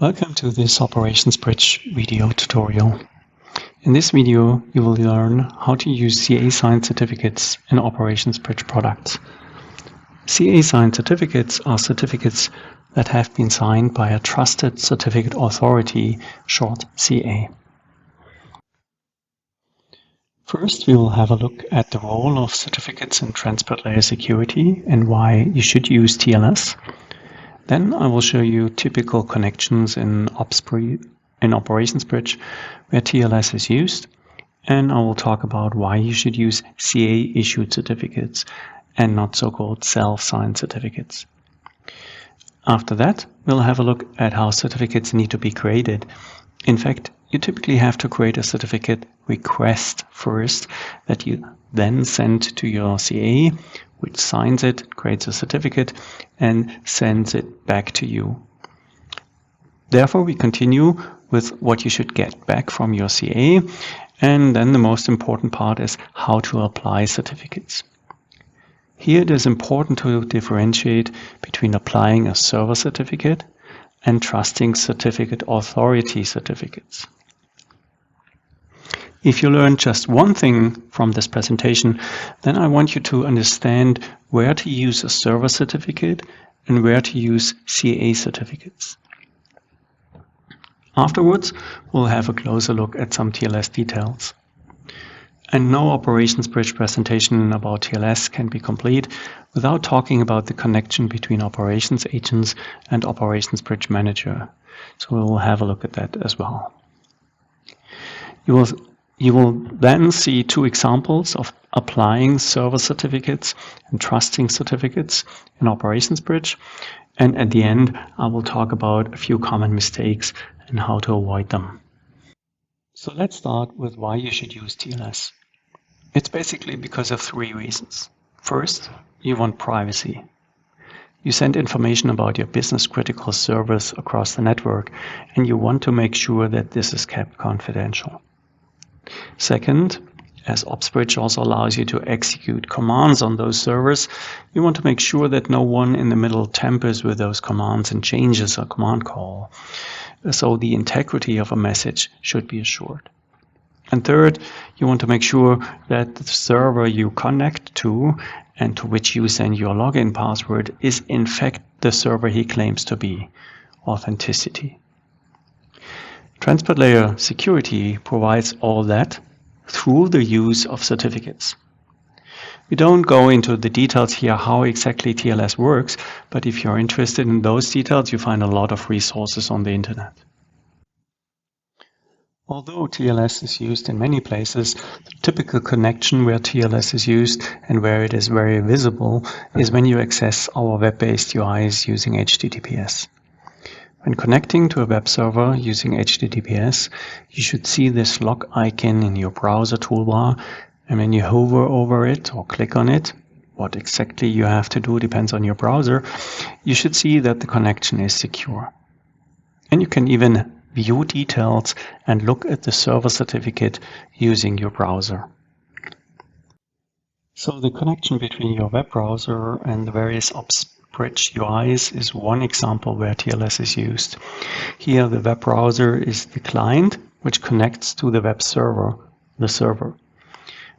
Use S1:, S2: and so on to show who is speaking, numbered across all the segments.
S1: Welcome to this Operations Bridge video tutorial. In this video, you will learn how to use CA-signed certificates in Operations Bridge products. CA-signed certificates are certificates that have been signed by a trusted certificate authority, short CA. First, we will have a look at the role of certificates in transport layer security and why you should use TLS. Then I will show you typical connections in Operations Bridge where TLS is used, and I will talk about why you should use CA-issued certificates and not so-called self-signed certificates. After that, we'll have a look at how certificates need to be created. In fact, you typically have to create a certificate request first that you then send to your CA, which signs it, creates a certificate, and sends it back to you. Therefore, we continue with what you should get back from your CA, and then the most important part is how to apply certificates. Here it is important to differentiate between applying a server certificate and trusting certificate authority certificates. If you learned just one thing from this presentation, then I want you to understand where to use a server certificate and where to use CA certificates. Afterwards, we'll have a closer look at some TLS details. And no Operations Bridge presentation about TLS can be complete without talking about the connection between operations agents and Operations Bridge Manager. So we'll have a look at that as well. You will then see two examples of applying server certificates and trusting certificates in Operations Bridge. And at the end, I will talk about a few common mistakes and how to avoid them. So let's start with why you should use TLS. It's basically because of three reasons. First, you want privacy. You send information about your business critical servers across the network, and you want to make sure that this is kept confidential. Second, as OpsBridge also allows you to execute commands on those servers, you want to make sure that no one in the middle tampers with those commands and changes a command call. So the integrity of a message should be assured. And third, you want to make sure that the server you connect to and to which you send your login password is in fact the server he claims to be. Authenticity. Transport layer security provides all that through the use of certificates. We don't go into the details here how exactly TLS works, but if you're interested in those details, you find a lot of resources on the internet. Although TLS is used in many places, the typical connection where TLS is used and where it is very visible is when you access our web-based UIs using HTTPS. When connecting to a web server using HTTPS, you should see this log icon in your browser toolbar, and when you hover over it or click on it, what exactly you have to do depends on your browser, you should see that the connection is secure. And you can even view details and look at the server certificate using your browser. So the connection between your web browser and the various OpsBridge UIs is one example where TLS is used. Here the web browser is the client which connects to the web server, the server.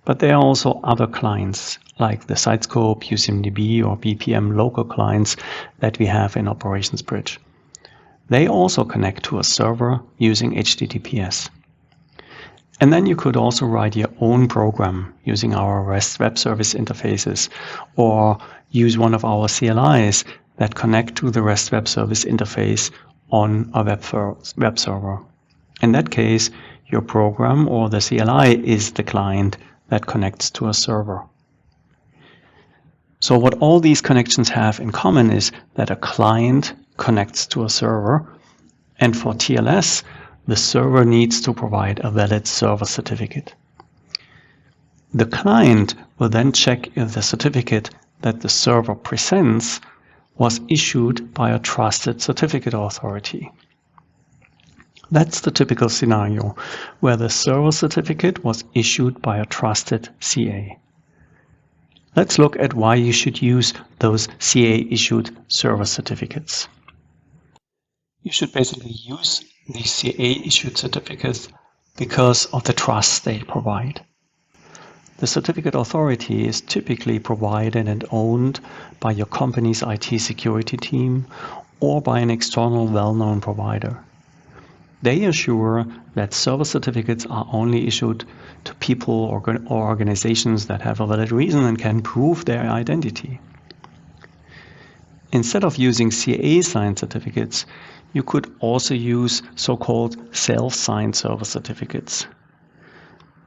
S1: But there are also other clients like the SiteScope, USMDB or BPM local clients that we have in Operations Bridge. They also connect to a server using HTTPS. And then you could also write your own program using our REST web service interfaces or use one of our CLIs that connect to the REST web service interface on a web server. In that case, your program or the CLI is the client that connects to a server. So what all these connections have in common is that a client connects to a server, and for TLS, the server needs to provide a valid server certificate. The client will then check if the certificate that the server presents was issued by a trusted certificate authority. That's the typical scenario where the server certificate was issued by a trusted CA. Let's look at why you should use those CA-issued server certificates. You should basically use these CA-issued certificates because of the trust they provide. The certificate authority is typically provided and owned by your company's IT security team or by an external well-known provider. They assure that server certificates are only issued to people or organizations that have a valid reason and can prove their identity. Instead of using CA-signed certificates, you could also use so-called self-signed server certificates.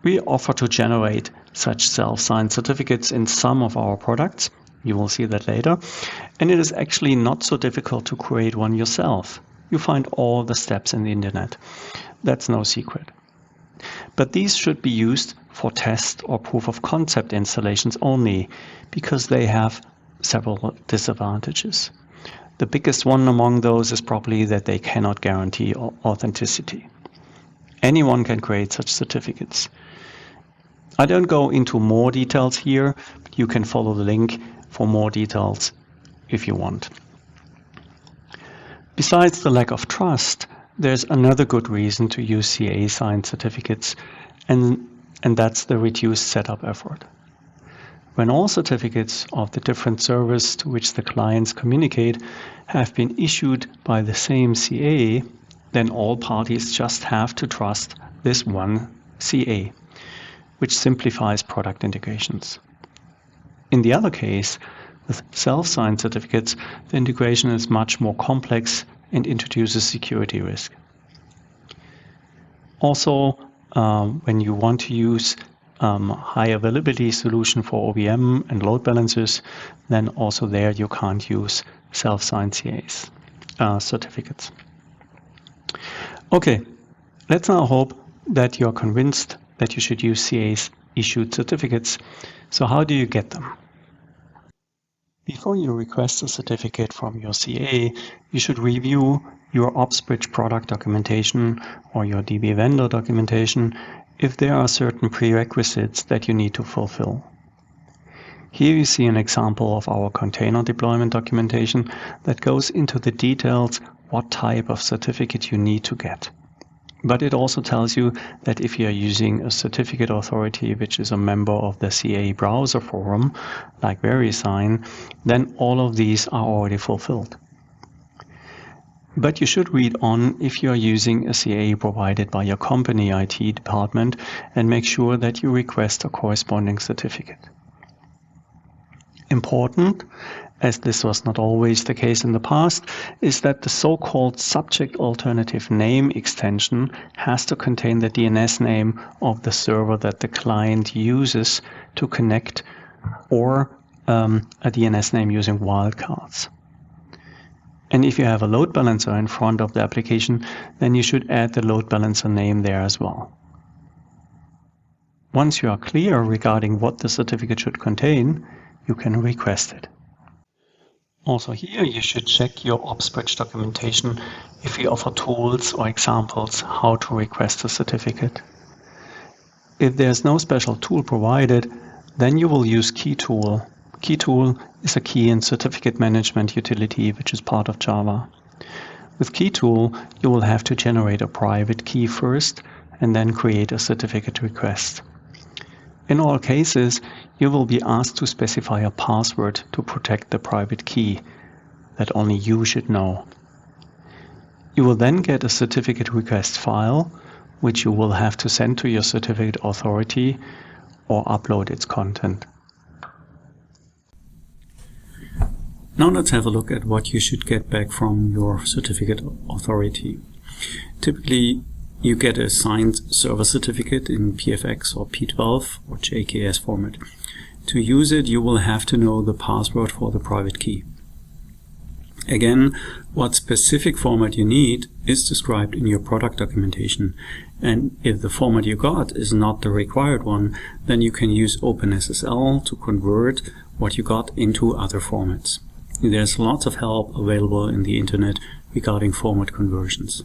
S1: We offer to generate such self-signed certificates in some of our products. You will see that later. And it is actually not so difficult to create one yourself. You find all the steps in the internet. That's no secret. But these should be used for test or proof of concept installations only, because they have several disadvantages. The biggest one among those is probably that they cannot guarantee authenticity. Anyone can create such certificates. I don't go into more details here, but you can follow the link for more details if you want. Besides the lack of trust, there's another good reason to use CA-signed certificates, and that's the reduced setup effort. When all certificates of the different servers to which the clients communicate have been issued by the same CA, then all parties just have to trust this one CA, which simplifies product integrations. In the other case, with self-signed certificates, the integration is much more complex and introduces security risk. Also, when you want to use high availability solution for OVM and load balancers, then also there you can't use self-signed CAs certificates. Okay, let's now hope that you're convinced that you should use CA's issued certificates. So how do you get them? Before you request a certificate from your CA, you should review your OpsBridge product documentation or your DB vendor documentation if there are certain prerequisites that you need to fulfill. Here you see an example of our container deployment documentation that goes into the details what type of certificate you need to get. But it also tells you that if you are using a certificate authority which is a member of the CA browser forum, like VeriSign, then all of these are already fulfilled. But you should read on if you are using a CA provided by your company IT department and make sure that you request a corresponding certificate. Important, as this was not always the case in the past, is that the so-called subject alternative name extension has to contain the DNS name of the server that the client uses to connect, or a DNS name using wildcards. And if you have a load balancer in front of the application, then you should add the load balancer name there as well. Once you are clear regarding what the certificate should contain, you can request it. Also here you should check your OpsBridge documentation if we offer tools or examples how to request a certificate. If there's no special tool provided, then you will use KeyTool. KeyTool is a key and certificate management utility which is part of Java. With KeyTool, you will have to generate a private key first and then create a certificate request. In all cases, you will be asked to specify a password to protect the private key that only you should know. You will then get a certificate request file, which you will have to send to your certificate authority or upload its content. Now let's have a look at what you should get back from your certificate authority. Typically, you get a signed server certificate in PFX or P12 or JKS format. To use it, you will have to know the password for the private key. Again, what specific format you need is described in your product documentation. And if the format you got is not the required one, then you can use OpenSSL to convert what you got into other formats. There's lots of help available in the internet regarding format conversions.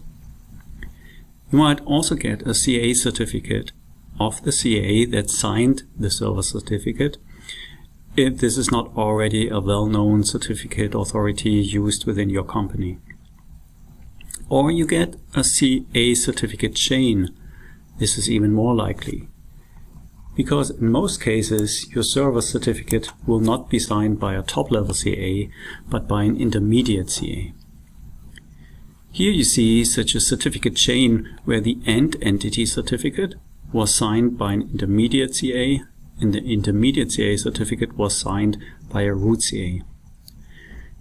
S1: You might also get a CA certificate of the CA that signed the server certificate, if this is not already a well-known certificate authority used within your company.
S2: Or you get a CA certificate chain. This is even more likely, because in most cases your server certificate will not be signed by a top-level CA, but by an intermediate CA. Here you see such a certificate chain where the end entity certificate was signed by an intermediate CA, and the intermediate CA certificate was signed by a root CA.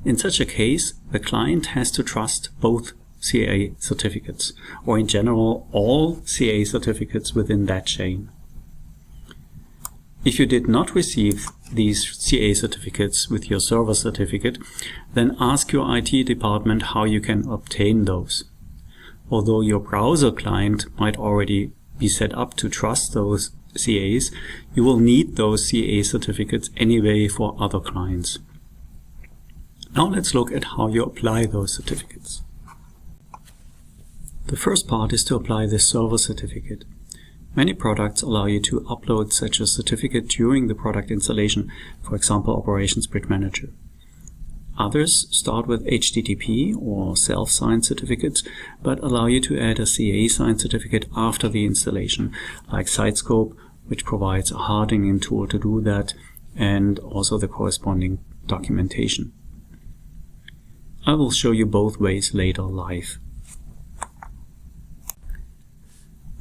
S2: In such a case, the client has to trust both CA certificates, or in general all CA certificates within that chain. If you did not receive these CA certificates with your server certificate, then ask your IT department how you can obtain those. Although your browser client might already be set up to trust those CAs, you will need those CA certificates anyway for other clients. Now let's look at how you apply those certificates. The first part is to apply the server certificate. Many products allow you to upload such a certificate during the product installation, for example Operations Bridge Manager. Others start with HTTP or self-signed certificates, but allow you to add a CA-signed certificate after the installation, like SiteScope, which provides a hardening tool to do that, and also the corresponding documentation. I will show you both ways later live.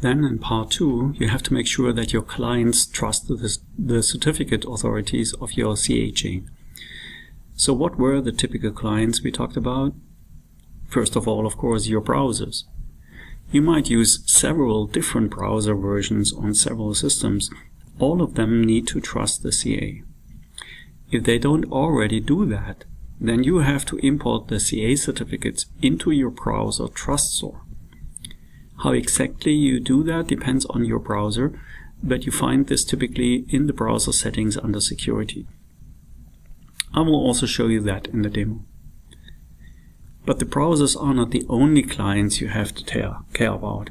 S2: Then in part 2, you have to make sure that your clients trust the certificate authorities of your CA chain. So what were the typical clients we talked about? First of all, of course, your browsers. You might use several different browser versions on several systems. All of them need to trust the CA. If they don't already do that, then you have to import the CA certificates into your browser trust store. How exactly you do that depends on your browser, but you find this typically in the browser settings under security. I will also show you that in the demo. But the browsers are not the only clients you have to care about.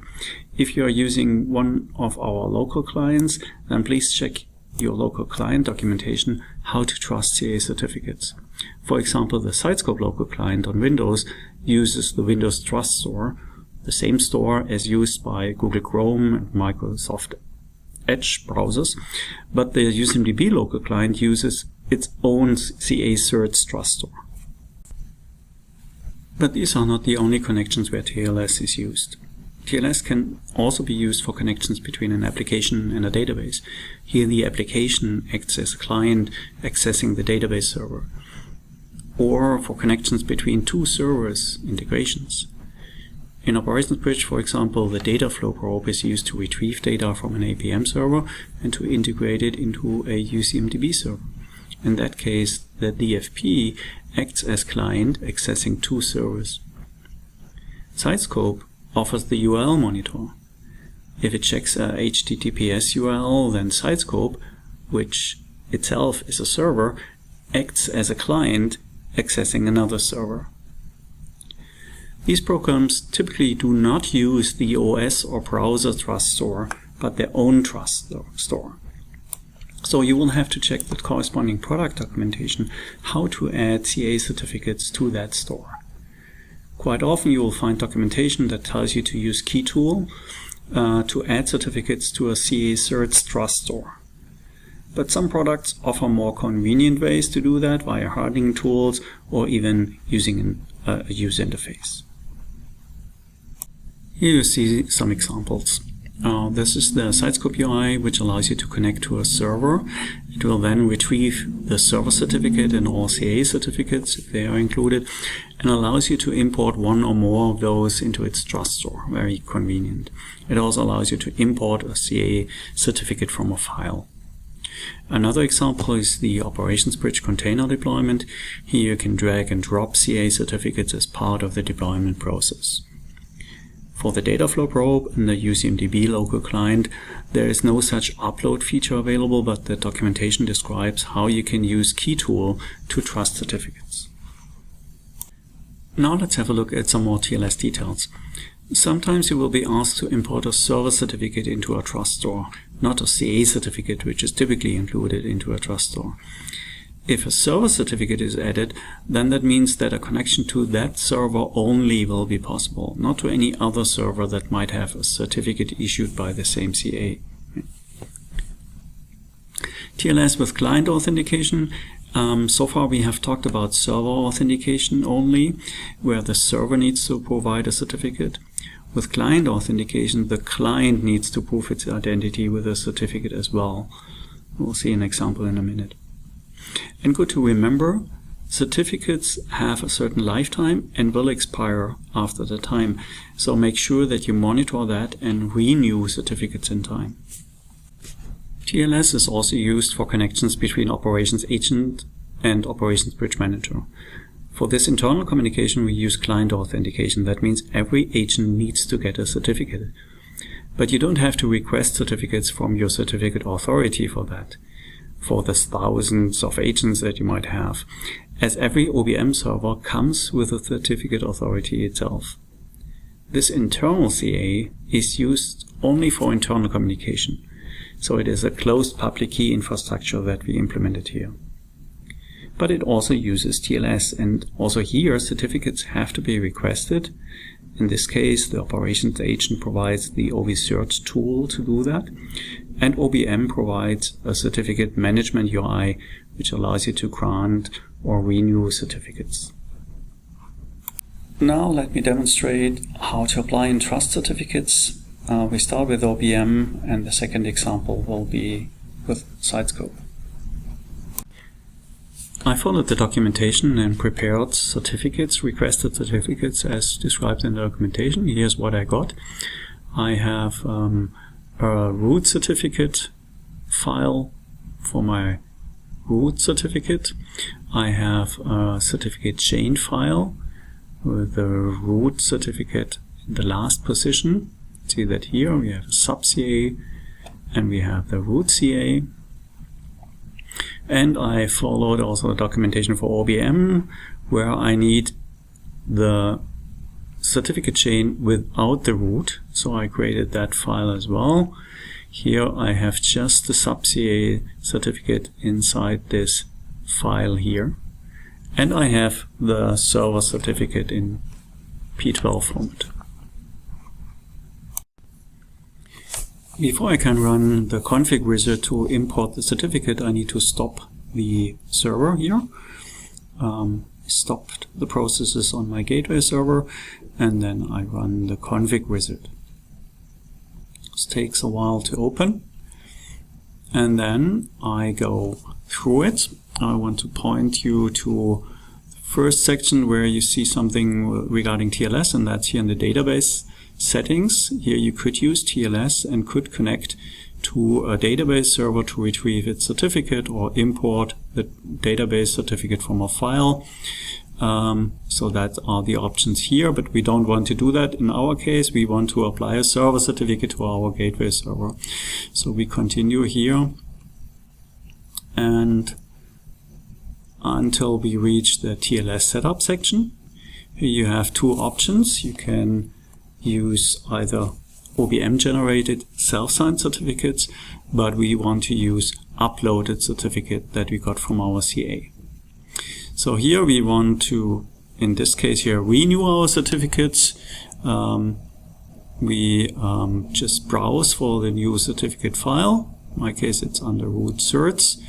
S2: If you are using one of our local clients, then please check your local client documentation how to trust CA certificates. For example, the SiteScope local client on Windows uses the Windows Trust Store, the same store as used by Google Chrome and Microsoft Edge browsers, but the USMDB local client uses its own CA Certs Trust Store. But these are not the only connections where TLS is used. TLS can also be used for connections between an application and a database. Here the application acts as a client accessing the database server, or for connections between two servers integrations. In Operations Bridge, for example, the data flow probe is used to retrieve data from an APM server and to integrate it into a UCMDB server. In that case, the DFP acts as client accessing two servers. SiteScope offers the URL monitor. If it checks a HTTPS URL, then SiteScope, which itself is a server, acts as a client accessing another server. These programs typically do not use the OS or browser trust store, but their own trust store. So you will have to check the corresponding product documentation how to add CA certificates to that store. Quite often you will find documentation that tells you to use KeyTool to add certificates to a CA Certs Trust store. But some products offer more convenient ways to do that via hardening tools or even using a user interface. Here you see some examples. This is the SiteScope UI, which allows you to connect to a server. It will then retrieve the server certificate and all CA certificates, if they are included, and allows you to import one or more of those into its trust store. Very convenient. It also allows you to import a CA certificate from a file. Another example is the Operations Bridge container deployment. Here you can drag and drop CA certificates as part of the deployment process. For the data flow probe and the UCMDB local client, there is no such upload feature available, but the documentation describes how you can use KeyTool to trust certificates. Now let's have a look at some more TLS details. Sometimes you will be asked to import a server certificate into a trust store, not a CA certificate, which is typically included into a trust store. if a server certificate is added, then that means that a connection to that server only will be possible, not to any other server that might have a certificate issued by the same CA. TLS with client authentication. So far we have talked about server authentication only, where the server needs to provide a certificate. With client authentication, the client needs to prove its identity with a certificate as well. We'll see an example in a minute. And good to remember, certificates have a certain lifetime and will expire after the time. So make sure that you monitor that and renew certificates in time. TLS is also used for connections between operations agent and operations bridge manager. For this internal communication, we use client authentication. That means every agent needs to get a certificate. But you don't have to request certificates from your certificate authority for that, for the thousands of agents that you might have, as every OBM server comes with a certificate authority itself. This internal CA is used only for internal communication. So it is a closed public key infrastructure that we implemented here. But it also uses TLS, and also here certificates have to be requested. In this case, the operations agent provides the OB-Search tool to do that, and OBM provides a certificate management UI, which allows you to grant or renew certificates. Now let me demonstrate how to apply and trust certificates. We start with OBM, and the second example will be with SiteScope. I followed the documentation and prepared certificates, requested certificates as described in the documentation. Here's what I got. I have a root certificate file for my root certificate. I have a certificate chain file with the root certificate in the last position. See that here we have a sub-CA and we have the root CA. And I followed also the documentation for OBM, where I need the certificate chain without the root. So I created that file as well. Here I have just the sub-CA certificate inside this file here. And I have the server certificate in P12 format. Before I can run the config wizard to import the certificate, I need to stop the server here. Stopped the processes on my gateway server, and then I run the config wizard. This takes a while to open, and then I go through it. I want to point you to the first section where you see something regarding TLS, and that's here in the database settings. Here you could use TLS and could connect to a database server to retrieve its certificate or import the database certificate from a file. So that are the options here, but we don't want to do that. In our case, we want to apply a server certificate to our gateway server. So we continue here and until we reach the TLS Setup section. Here you have two options. You can use either OBM generated self-signed certificates, but we want to use uploaded certificate that we got from our CA. So here we want to, in this case here, renew our certificates. We just browse for the new certificate file. In my case it's under root certs.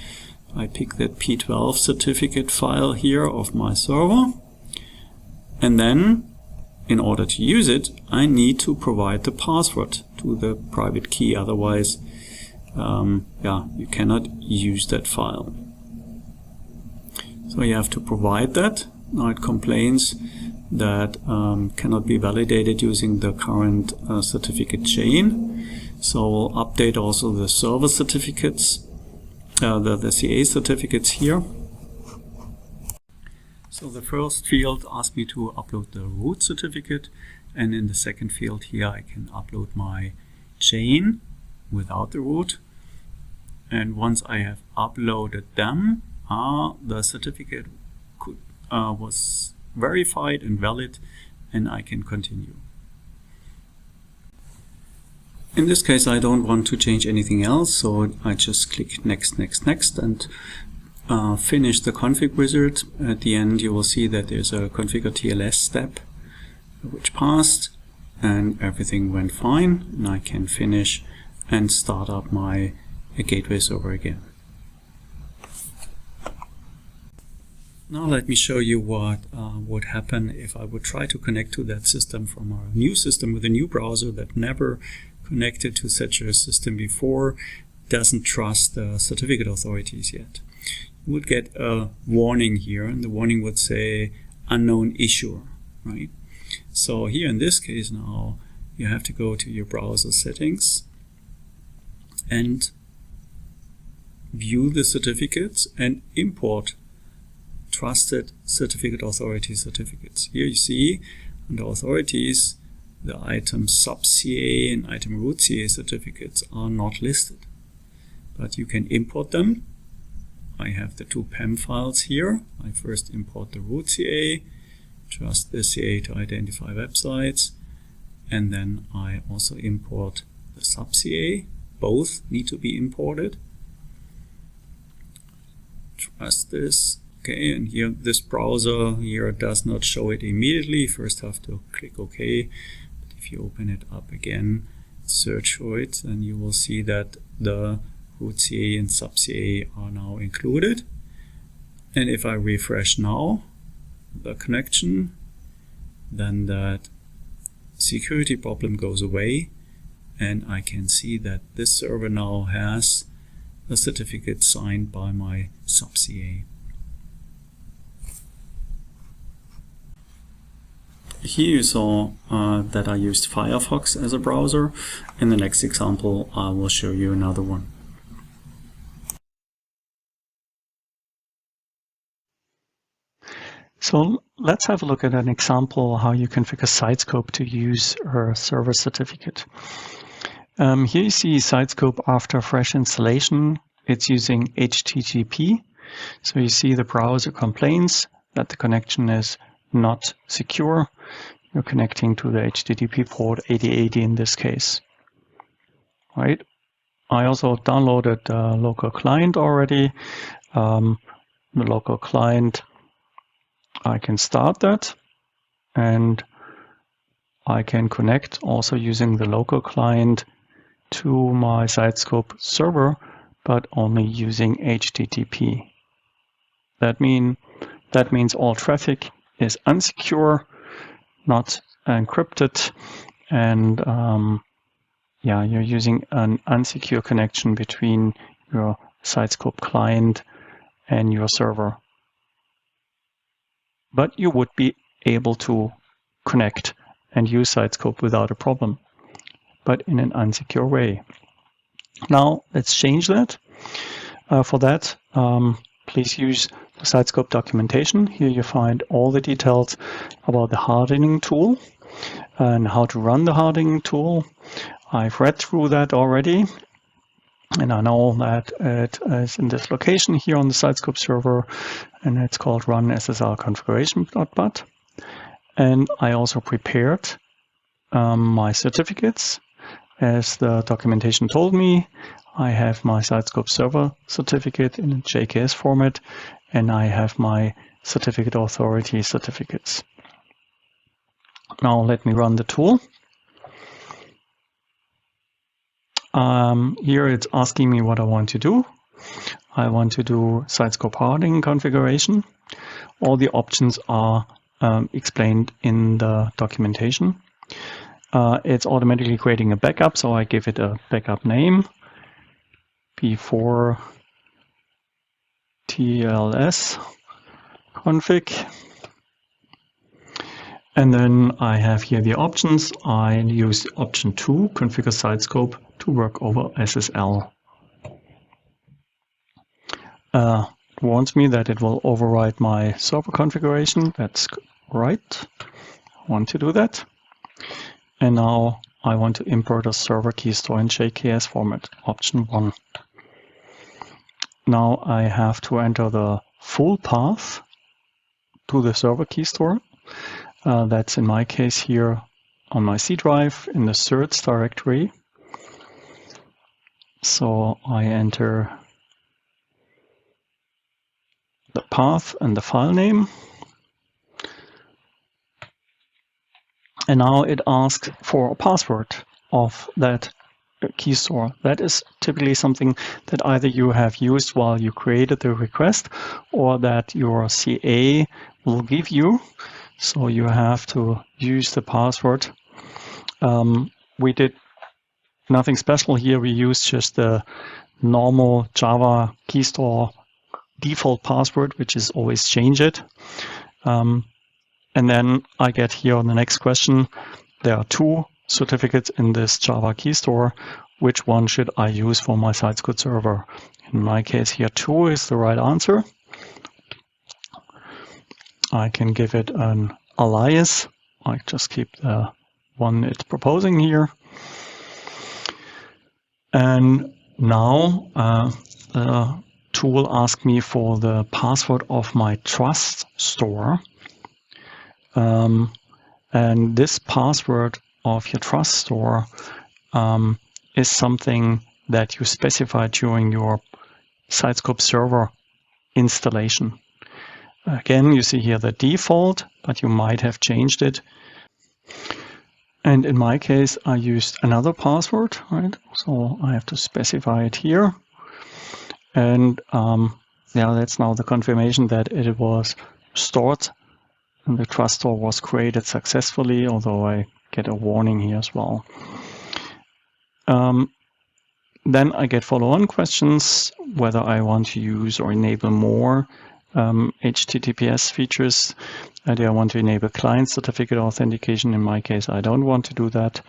S2: I pick that P12 certificate file here of my server, and then in order to use it, I need to provide the password to the private key, otherwise you cannot use that file. So you have to provide that. Now it complains that cannot be validated using the current certificate chain. So we'll update also the server certificates, the CA certificates here. So the first field asks me to upload the root certificate, and in the second field here I can upload my chain without the root. And once I have uploaded them, the certificate was verified and valid, and I can continue. In this case I don't want to change anything else, so I just click next, next, next, and finish the config wizard, at the end you will see that there's a configure TLS step which passed and everything went fine, and I can finish and start up my gateway server again. Now let me show you what would happen if I would try to connect to that system from a new system with a new browser that never connected to such a system before, doesn't trust the certificate authorities yet. You would get a warning here, and the warning would say unknown issuer, right? So here in this case now, you have to go to your browser settings and view the certificates and import trusted certificate authority certificates. Here you see under authorities the item sub-CA and item root CA certificates are not listed, but you can import them. I have the two PEM files here. I first import the root CA, trust the CA to identify websites, and then I also import the sub-CA. Both need to be imported. Trust this. Okay, and here this browser here does not show it immediately. First have to click OK. But if you open it up again, search for it, and you will see that the root CA and sub CA are now included. And if I refresh now the connection, then that security problem goes away, and I can see that this server now has a certificate signed by my sub CA. Here you saw that I used Firefox as a browser. In the next example, I will show you another one.
S1: So let's have a look at an example how you configure SiteScope to use a server certificate. Here you see SiteScope after fresh installation. It's using HTTP. So you see the browser complains that the connection is not secure. You're connecting to the HTTP port 8080 in this case. Right? I also downloaded the local client already. The local client, I can start that, and I can connect also using the local client to my SiteScope server, but only using HTTP. That means all traffic is unsecure, not encrypted, and you're using an unsecure connection between your SiteScope client and your server. But you would be able to connect and use SiteScope without a problem, but in an unsecure way. Now let's change that. For that, please use the SiteScope documentation. Here you find all the details about the hardening tool and how to run the hardening tool. I've read through that already, and I know that it is in this location here on the SiteScope server, and it's called run SSL configuration.bat. And I also prepared my certificates as the documentation told me. I have my SiteScope server certificate in a JKS format, and I have my certificate authority certificates. Now let me run the tool. Here it's asking me what I want to do. I want to do SiteScope hardening configuration. All the options are explained in the documentation. It's automatically creating a backup, so I give it a backup name, before TLS config. And then I have here the options. I use option 2, configure SiteScope to work over SSL. It warns me that it will override my server configuration. That's right. I want to do that. And now I want to import a server key store in JKS format, option 1. Now I have to enter the full path to the server key store. That's in my case here on my C drive in the certs directory. So I enter the path and the file name. And now it asks for a password of that key store. That is typically something that either you have used while you created the request or that your CA will give you. So you have to use the password. We did nothing special here. We used just the normal Java key store default password, which is always change it. And then I get here on the next question, there are 2 certificates in this Java key store. Which one should I use for my SiteScope server? In my case here, 2 is the right answer. I can give it an alias. I just keep the one it's proposing here. And now the tool asks me for the password of my trust store. And this password of your trust store is something that you specify during your SiteScope server installation. Again, you see here the default, but you might have changed it. And in my case, I used another password, right? So I have to specify it here. And yeah, that's now the confirmation that it was stored and the trust store was created successfully, although I get a warning here as well. Then I get follow-on questions, whether I want to use or enable more HTTPS features. Do I want to enable client certificate authentication? In my case, I don't want to do that.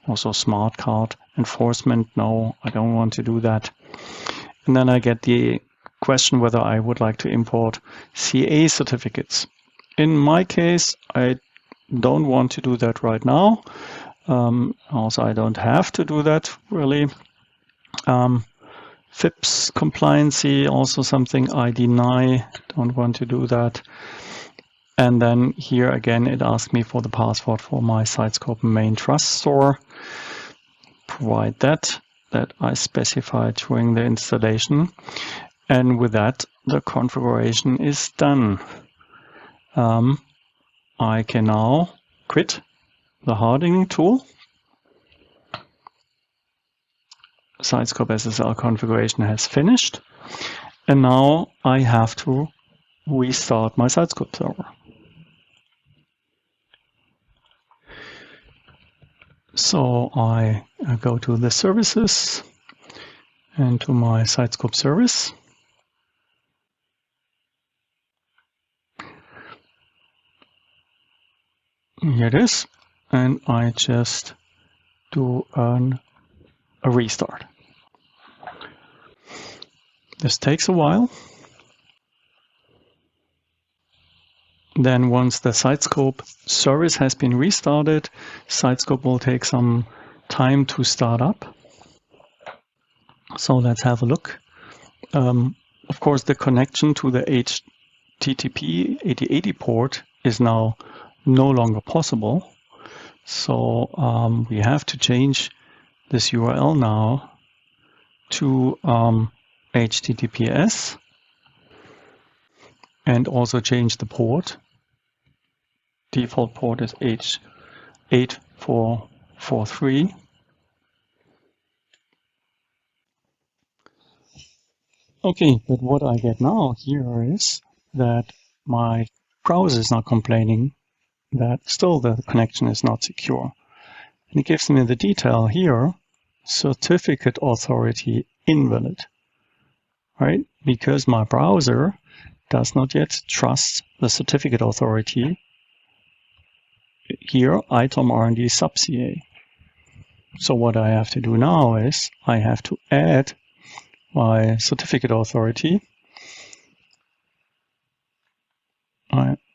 S1: Also smart card enforcement, no, I don't want to do that. And then I get the question whether I would like to import CA certificates. In my case, I don't want to do that right now. Also, I don't have to do that really. FIPS compliancy, also something I deny, don't want to do that. And then here again, it asks me for the password for my SiteScope main trust store. Provide that I specified during the installation. And with that, the configuration is done. I can now quit the hardening tool. SiteScope SSL configuration has finished. And now I have to restart my SiteScope server. So I go to the services and to my SiteScope service. Here it is. And I just do a restart. This takes a while. Then once the SiteScope service has been restarted, SiteScope will take some time to start up. So let's have a look. Of course, the connection to the HTTP 8080 port is now no longer possible. So we have to change this URL now to HTTPS and also change the port. Default port is H8443. Okay, but what I get now here is that my browser is not complaining that still the connection is not secure. And it gives me the detail here, certificate authority invalid, right? Because my browser does not yet trust the certificate authority. Here, item R&D sub CA. So what I have to do now is I have to add my certificate authority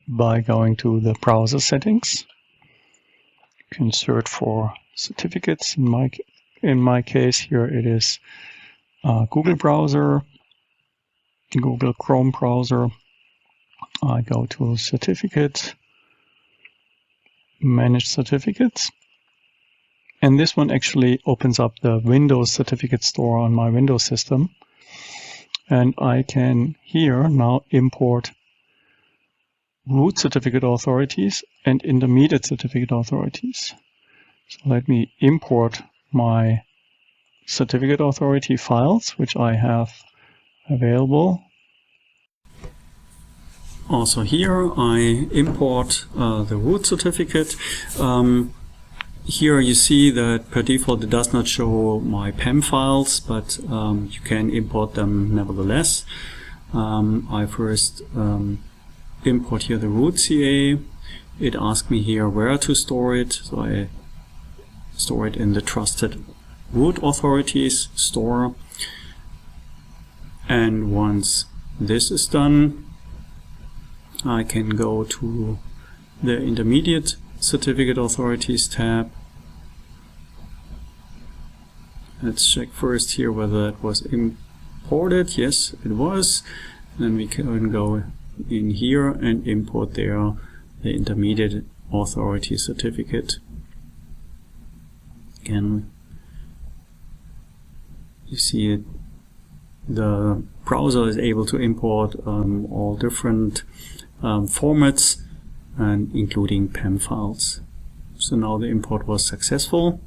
S1: by going to the browser settings. You can search for certificates. In my case here it is Google browser, Google Chrome browser. I go to certificate, manage certificates. And this one actually opens up the Windows certificate store on my Windows system. and I can here now import root certificate authorities and intermediate certificate authorities. So let me import my certificate authority files, which I have available.
S2: Also here I import the root certificate. Here you see that per default it does not show my PEM files, but you can import them nevertheless. I first import here the root CA. It asks me here where to store it, so I store it in the trusted root authorities store. And once this is done, I can go to the intermediate certificate authorities tab. Let's check first here whether it was imported. Yes, it was. Then we can go in here and import there the intermediate authority certificate. Again, you see it. The browser is able to import all different formats, and including PEM files. So now the import was successful.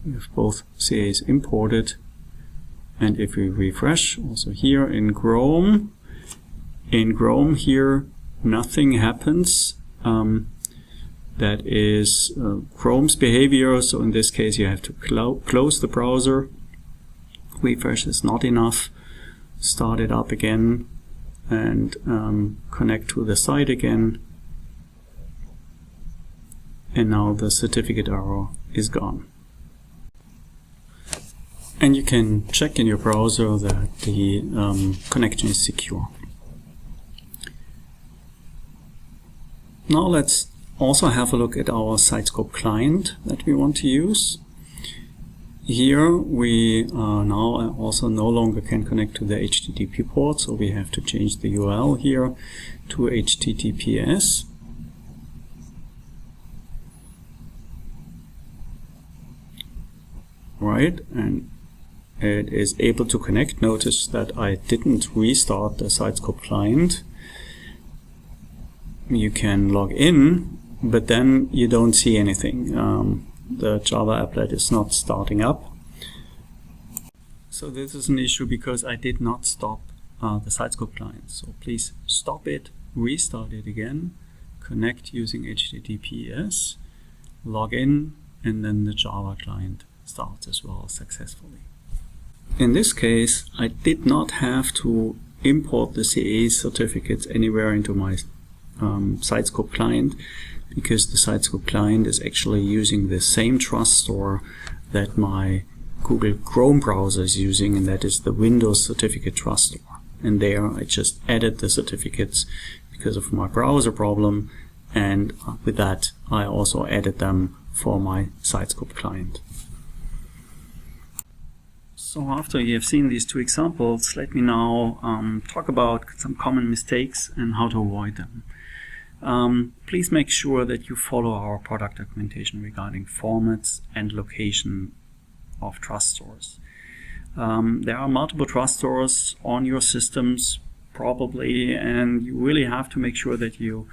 S2: We have both CAs imported, and if we refresh, also here in Chrome here nothing happens. That is Chrome's behavior. So in this case you have to close the browser. Refresh is not enough. Start it up again and connect to the site again. And now the certificate error is gone. And you can check in your browser that the connection is secure. Now let's also have a look at our SiteScope client that we want to use. Here we now also no longer can connect to the HTTP port, so we have to change the URL here to HTTPS. Right, and it is able to connect. Notice that I didn't restart the SiteScope client. You can log in, but then you don't see anything. The Java applet is not starting up. So this is an issue because I did not stop the SiteScope client. So please stop it, restart it again, connect using HTTPS, log in, and then the Java client starts as well successfully. In this case, I did not have to import the CA certificates anywhere into my SiteScope client, because the SiteScope client is actually using the same trust store that my Google Chrome browser is using, and that is the Windows certificate trust store. And there I just added the certificates because of my browser problem, and with that I also added them for my SiteScope client. So after you have seen these two examples, let me now talk about some common mistakes and how to avoid them. Please make sure that you follow our product documentation regarding formats and location of trust stores. There are multiple trust stores on your systems probably, and you really have to make sure that you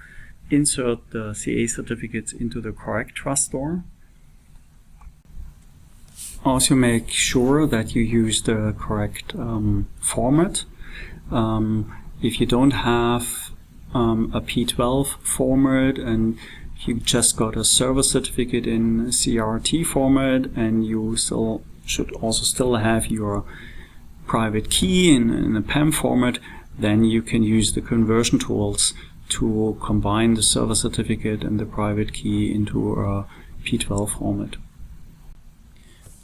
S2: insert the CA certificates into the correct trust store. Also make sure that you use the correct format. If you don't have a P12 format and you just got a server certificate in CRT format, and you should also still have your private key in a PEM format, then you can use the conversion tools to combine the server certificate and the private key into a P12 format.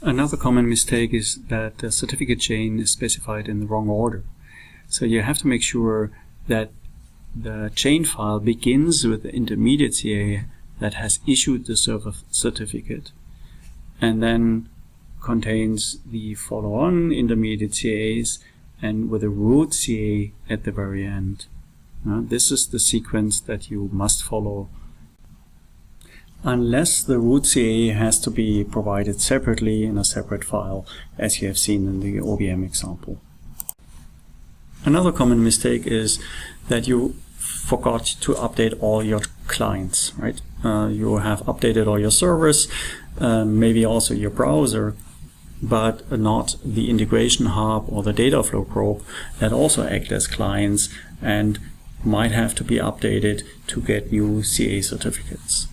S2: Another common mistake is that the certificate chain is specified in the wrong order. So you have to make sure that the chain file begins with the intermediate CA that has issued the server certificate, and then contains the follow-on intermediate CAs, and with a root CA at the very end. This is the sequence that you must follow, unless the root CA has to be provided separately in a separate file, as you have seen in the OBM example. Another common mistake is that you forgot to update all your clients, right? You have updated all your servers, maybe also your browser, but not the integration hub or the data flow probe that also act as clients and might have to be updated to get new CA certificates.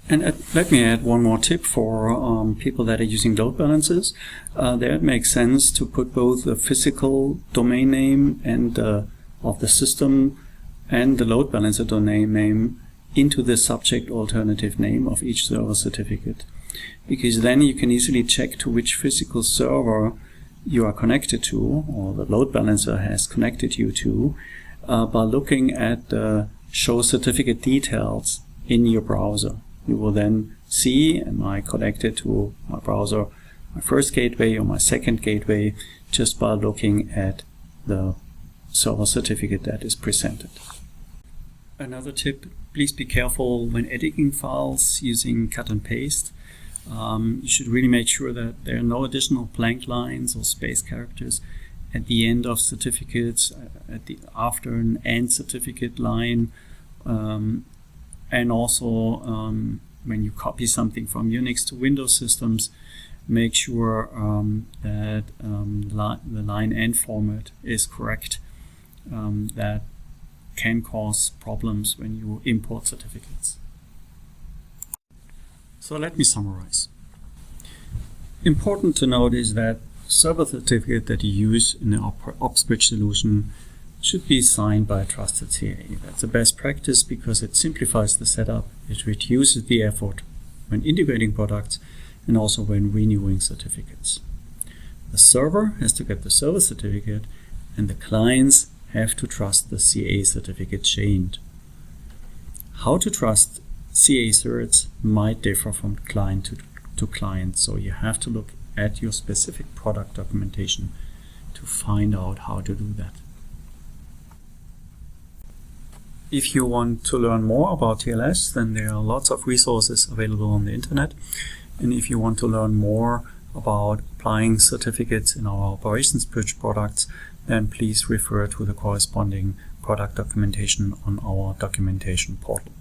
S2: And let me add one more tip for people that are using load balancers. There it makes sense to put both the physical domain name and of the system and the load balancer domain name into the subject alternative name of each server certificate, because then you can easily check to which physical server you are connected to, or the load balancer has connected you to, by looking at the show certificate details in your browser. You will then see, am I connected to my browser, my first gateway or my second gateway, just by looking at the server certificate that is presented. Another tip, please be careful when editing files using cut and paste. You should really make sure that there are no additional blank lines or space characters at the end of certificates, after an end certificate line, and also when you copy something from Unix to Windows systems, make sure that the line end format is correct. That can cause problems when you import certificates. So let me summarize. Important to note is that server certificate that you use in the OpsBridge solution should be signed by a trusted CA. That's a best practice because it simplifies the setup, it reduces the effort when integrating products and also when renewing certificates. The server has to get the server certificate and the clients have to trust the CA certificate chain. How to trust CA certs might differ from client to client, so you have to look at your specific product documentation to find out how to do that. If you want to learn more about TLS, then there are lots of resources available on the internet. And if you want to learn more about applying certificates in our Operations Bridge products, then please refer to the corresponding product documentation on our documentation portal.